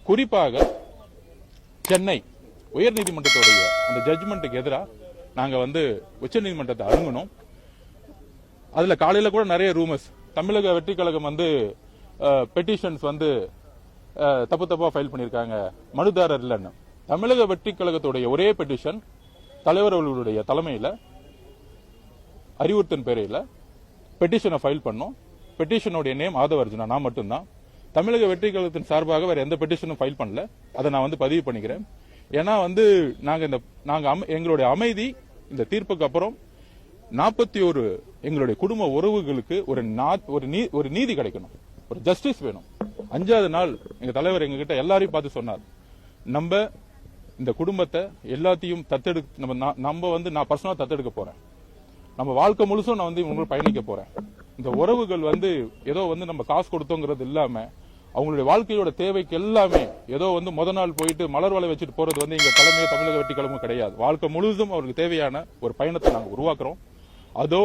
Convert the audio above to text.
குறிப்பாக சென்னை உயர்நீதிமன்றத்துடைய அந்த ஜட்ஜ்மெண்ட்டுக்கு எதிராக நாங்க உச்சநீதிமன்றத்தை அணுகணும். அதுல காலையில கூட நிறைய ரூமர்ஸ், தமிழக வெற்றி கழகம் பெட்டிஷன்ஸ் தப்பு தப்பா ஃபைல் பண்ணிருக்காங்க, மனுதாரர் இல்லைன்னு. தமிழக வெற்றி கழகத்துடைய ஒரே பெட்டிஷன் தலைவர் அவர்களுடைய தலைமையில அறிவுறுத்தின் பேரையில பெட்டிஷனை ஃபைல் பண்ணோம். பெட்டிஷனுடைய நேம் ஆதவ அர்ஜுனா, நான் மட்டும்தான். தமிழக வெற்றி கழகத்தின் சார்பாக வேற எந்த பெட்டிஷனும் ஃபைல் பண்ணல. அதை நான் பதிவு பண்ணிக்கிறேன். ஏன்னா எங்களுடைய அமைதி இந்த தீர்ப்புக்கு அப்புறம் 41 எங்களுடைய குடும்ப உறவுகளுக்கு ஒரு நீதி கிடைக்கணும், ஒரு ஜஸ்டிஸ் வேணும். 5வது நாள் எங்க தலைவர் எங்ககிட்ட எல்லாரையும் பார்த்து சொன்னார், நம்ம இந்த குடும்பத்தை எல்லாத்தையும் நான் பர்சனலா தத்தெடுக்க போறேன். நம்ம வாழ்க்கை முழுசும் நான் இவங்களோட பயணிக்க போறேன். இந்த உறவுகள் ஏதோ நம்ம காசு கொடுத்தோங்கிறது இல்லாம அவங்களுடைய வாழ்க்கையோட தேவைக்கு எல்லாமே ஏதோ முத நாள் போயிட்டு மலர் வலை வச்சுட்டு போறது எங்க தலைமையோ தமிழக வெற்றி கழகமும் கிடையாது. வாழ்க்கை முழுவதும் அவருக்கு தேவையான ஒரு பயணத்தை நாங்கள் உருவாக்குறோம். அதோ